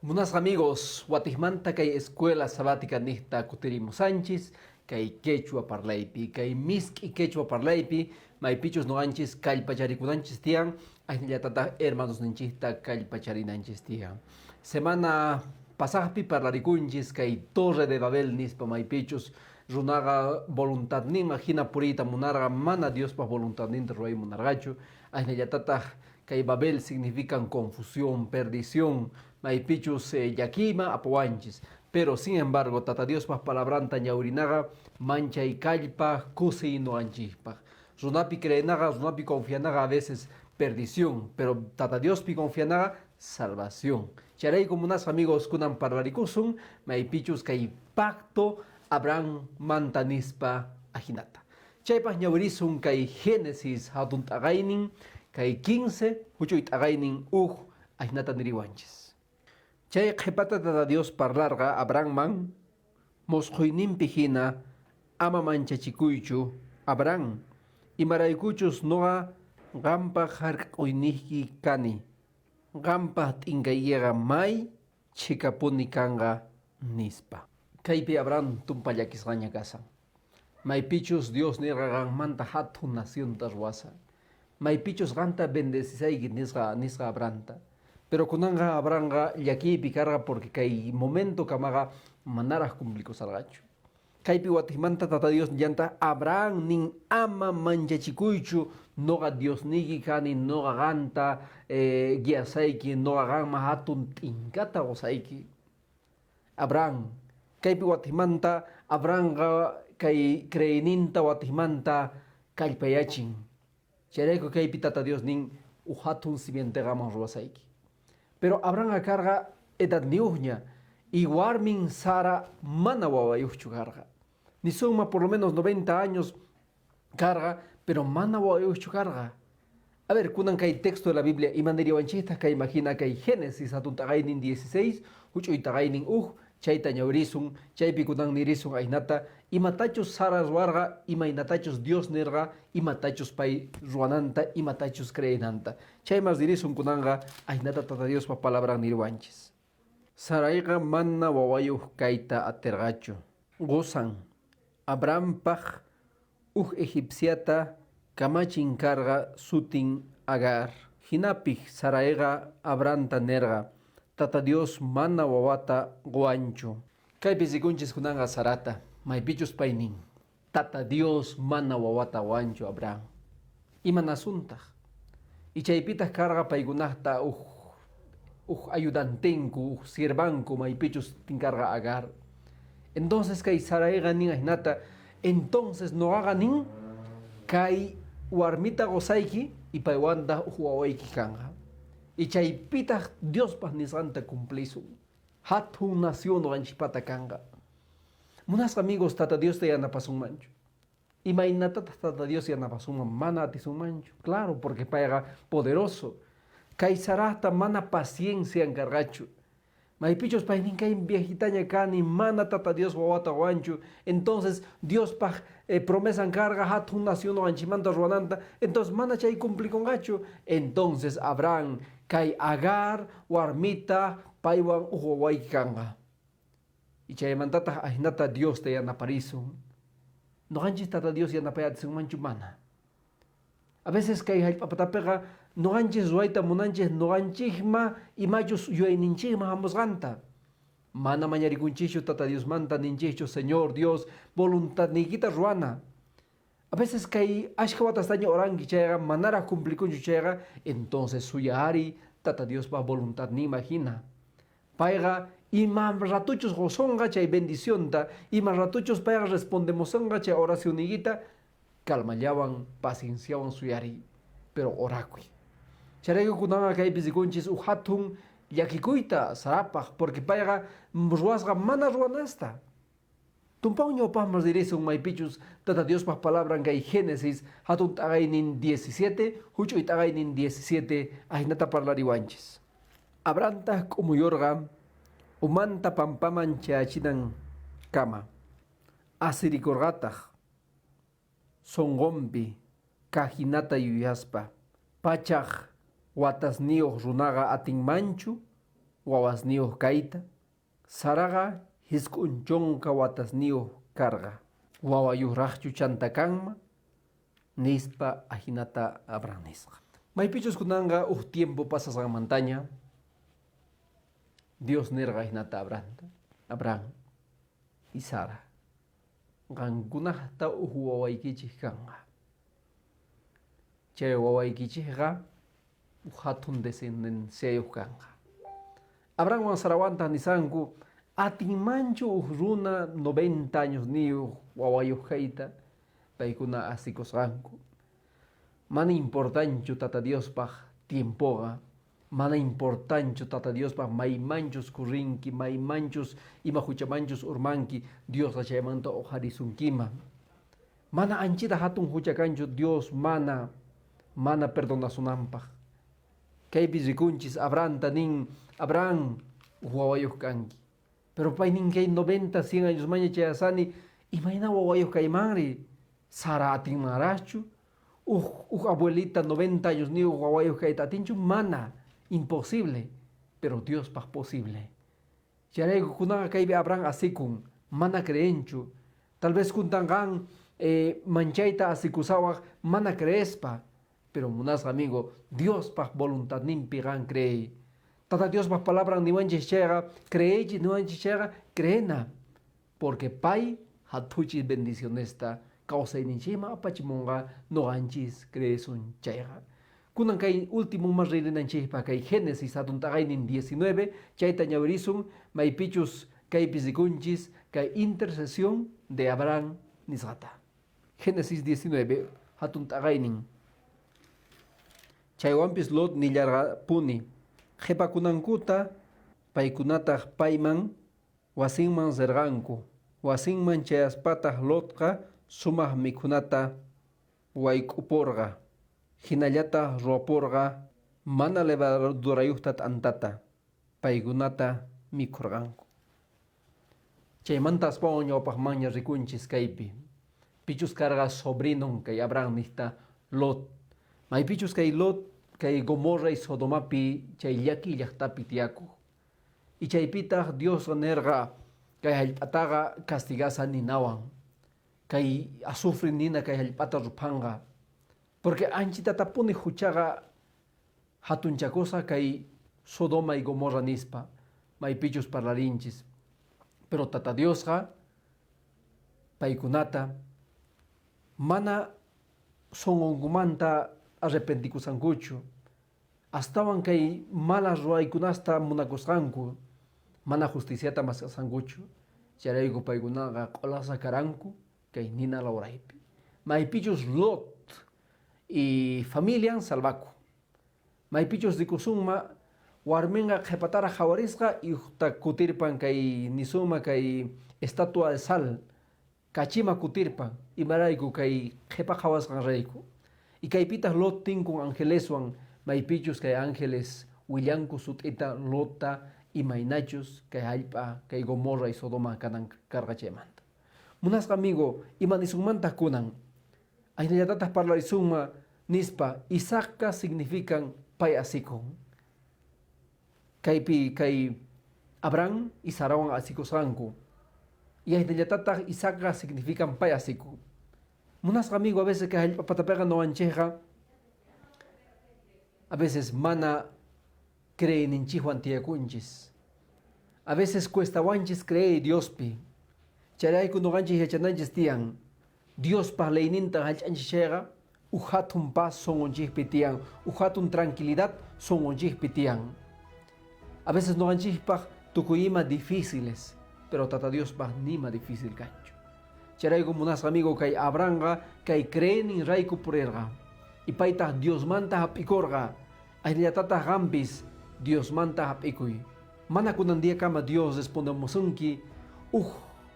Buenas amigos, Guatismanta kay escuela sabática nista Cutirimo Sánchez, kay quechua parlaypi, kay miski quechua parlaypi, maipichos no anches kallpacharikunanchis tian, tata hermanos ninchista kallpacharinanchis tian. Semana pasajpi parlarikunchis kay Torre de Babel nispa maipichos runaga voluntad ni imagina purita munarga mana Dios pa voluntad ni ruay munargacho, tata kay Babel significan confusión, perdición, maipichus yakima apoanchis. Pero sin embargo, tata Dios pas palabranta ñaurinaga, mancha y calpa, kusi no anchispa. Runapi creenaga, runapi confianaga a veces perdición, pero tata Dios pi confianaga, salvación. Charei como unas amigos kunan parlarikusun, maipichus kay pacto Abraham mantanispa ajinata. Chaypas ñaurisun kay Génesis hatunt againin, kay 15, huchuit againin ajinata niriwanchis. Chay qhipata tata Dios parlarga Abraham mosquyninpi hina ama manchachikuychu Abraham imaraykuchus noqa qampa hark'uyniyki kani qampa t'inkayyega may chikapuni kanga nispa. Kaypi Abraham tumpallakisqaña kasan. Maypichus Dios nirqa qanmanta hatun nacionta ruwasa. Maypichus qanta bendecizayki nisqa Abrahanta. Pero kunanga Abrahanga llakipi karga porque kay momento kamaga manaraj cumplikusargachu. Kaypi watismanta tata Dios llanta Abraham nin ama manchachikuychu noga Dios nigi kani noga ganta guiasayki noga ganma hatun tinkata gozayki. Abraham kaypi watismanta Abrahanga kay creeninta watismanta kallpayachin. Charayko kaypi tata Dios nin uhatun simientegaman ruwasayki. Pero Abraham carga edad niuña y Warmin Sara mana wawayuchu carga. Ni suma por lo menos 90 años carga, pero mana wawayuchu carga. A ver, kunan kay texto de la Biblia y mandiriwanchista que imagina que hay Génesis atuntagainin 16, hucho itagainin chaita ñaurisun, chaypi kunan nirisun ainata, y matachos Sara ruarga, y mainatachos Dios nerga, y matachos pay ruananta, y matachos creenanta. Chay más dirisun kunanga, ainata tata Dios pa palabra nirwanchis. Saraiga manna wawayuh kaita atergacho. Gozan. Abraham paj, egipciata, kamachin carga sutin agar. Hinapich Saraiga Abranta nerga. Tata Dios mana wawata guancho. Kay pisikunchis kunanga sarata. May pichus painin. Tata Dios mana wawata guancho Abraham. Imanasuntaj. Y chaypitas carga paigunahta ayudantenku, sirvanku, may pichus tincarga agar. Entonces kay Saraiga nin ahinata. Entonces no haga nin kay warmita gozaiki y paiwanda huawayki kanga. Y chaypita Dios pas ni santa cumplisu. Hatun nación no anchipata kanga. Munas amigos tata Dios te yana pasun mancho. Y mainata tata Dios yana pasun mana atisun mancho. Claro, porque paga poderoso. Kaisarata mana paciencia encargacho. Maipichos painin kay viejitaña kani mana tata Dios wawata guancho. Entonces Dios pa promesa encarga hatun nación no anchimanta ruananta. Entonces mana chay cumpli con gacho. Entonces Abraham kay agar warmita paiwan uhuaway kanga. Y chay mantata ahinata Dios te yana parisun. No ganchis tata Dios yana payat sin manchu mana. A veces kay halpapatapega no ganchis ruaita munanchis no ganchihma y machos yuayninchihma hamos ganta. Mana mañarikunchicho tata Dios manta ninchicho Señor Dios voluntad nikita ruana. A veces kay ashkawatastaña orangi chayga manara cumplikunchu chayga entonces suyari tata Dios va voluntad ni imagina. Paiga y más ratuchos gozonga chay bendición ta y más ratuchos paiga respondemos chay oración niguita calmallaban pacienciaban suyari pero orakui. Charego kunanga kay bisikunchis uhatun yakikuita sarapaj porque paiga ruasga mana ruanasta. Tumpauño pasmas direson maipichus tata Dios pas palabra kay Génesis hatun tagainin 17, hucho itagainin 17 ahinata parlariwanchis. Abranta como yorga umanta pampaman chachinan kama. Asirikorgataj songompi kajinata yuyaspa pachaj watasnio runaga atin manchu wawas kaita, Saraga hisk'unchonqa watasniyuq karqa. Wawayuqraqchu chantakanma, nispa ajinata Abraham nisqa. Maypichus kunanga tiempo pasasqanmantaña, Dios nirqa ajinata Abraham y Sara. Qankunaqta wawaykichik kanqa. Chay wawaykichikqa hatun descendenciayuq kanqa. Abraham Sarawanta nisanku atinmanchu runa 90 años niyu wawayuq kayta paykuna asikusqanku. Mana importanchu tata Diospaq tiempoqa, mana importanchu tata Diospaq maymanchus kurinki, maymanchus ima huchamanchus urmanki, Dios chaymanta uqharisunkiman. Mana anchita hatun huchakanchu Dios mana perdonasunanpaq. Kaypi rikunchis Abrahamta nin, Abraham wawayuq kanki. Pero pay nin kay 90, 100 años maña chayasani, imayna wawayuq kaymanri, Sara atinmarachu, abuelita 90 años ni wawayuq kayta atinchu, mana, imposible, pero Dios paq posible. Charayku kunaqa kaypi Abraham asikun, mana creenchu, tal vez kuntanqan manchayta asikusawaq mana creespa, pero munasqa amigo, Dios paq voluntad nimpi qan cree. Tata Dios paq palabra niwanchis chayqa, creechi niwanchis chayqa, creena, porque pay hatuchis bendicionesta kawsayninchayman apachimunqa noqanchis creesun chayqa. Kunan kay último mas ririnanchaypa kay Génesis hatun taqaynin 19, chayta ñawirisun maypichus kaypis rikunchis kay intercesión de Abraham nisqata. Génesis 19 hatun taqaynin. Chaywanpis Lot nillarqa puni. Qhipakunankuta paykunataq payman wasinman serqanku. Wasinman chayaspataq Lotqa sumaq mikhunata wayk'uporqa. Hinallataq ruwaporqa mana levadurayuqta t'antata paykunata mikhurqanku. Chaymanta aspawan ñawpaqmanña rikunchis kaypi. Pichus karqa sobrinon kay Abraham nista Lot. Maypichus kay Lot kay Gomorra y Sodomapi chay llaki llaqtapi tiyakuq. Y chaypitaq Dios nerqa kay hallp'ataqa castigasa ninawan. Kay azufre nina kay hallp'ata rupanqa. Porque anchitata puni huchaqa hatunchakusa kay Sodoma y Gomorra nispa. Maypichus parlarinchis. Pero tata Diosqa paykunata mana sononkumanta arrepentikusankuchu. Astawan kay malas ruwaykunasta munakusqanku. Mana justiciata maskasankuchu. Charayku paykunaqa q'olasa karanku kay nina lawraypi. Maypichus Lot y familian salvaku. Maypichus rikusunma warminqa qhipataraq hawarisqa y kutirpan kay nisuma kay estatua de sal kachima kutirpan imarayku kay qhipaq hawasqan rayku. Y kaypitaq Lot tinkun angeleswan maypichus kay ángeles willanku sut'ita Lotta imaynachus kay hallp'a kay Gomorra y Sodoma kanan karqa chaymanta. Munasqa amigo, imanisunmanta kunan aynallatataq parlarisunma nispa Isaaca significan pay asikun. Kaypi kay Abraham y Sarawan asikusqanku. Y aynallatataq Isaaca significan pay asikun. Munasqa amigo, a veces que hallp'apatapiqa nowanchayqa a veces mana creeninchikwan tiyakunchis. A veces cuestawanchis cree Diospi. Charayku noqanchik yachananchis tiyan Diospaq leyninta hallch'anchis chayqa hatun paz songonchikpi tiyan, hatun tranquilidad songonchikpi tiyan. A veces noqanchikpaq tukuyima difíciles, pero tata Diospaq nima difícil kanchu. Charayku munasqa amigo kay Abrahamqa kay creenin rayku purirqa. Y paytaq Diosmanta hap'ikurqa. Ayllatataq qampis Diosmanta hap'ikuy. Mana kunandiya kama Dios respondemusunki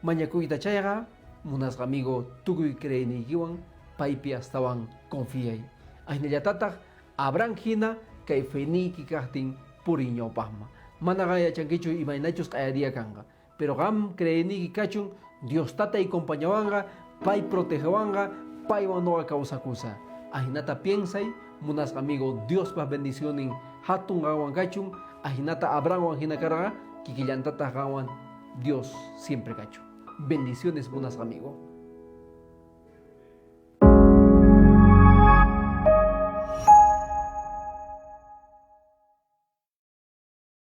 mañakuyta chayqa munasqa amigo tukuy creeniykiwan paypi astawan confiay. Ayllatataq Abraham hina kay feniyki kaqtin purin ñawpaqman. Mana qayachankichu imaynachus qayariya kanqa. Pero qam creeniyki kachun Dios tata y compañawanqa pay protegewanqa paywan noqa kawsakusa. Ahinata piensay, munasqa amigo Dios pa bendicionin hatun qawan kachun ajinata Abraham ajina carga, kikillantata gawan Dios siempre cacho. Bendiciones, buenas amigos.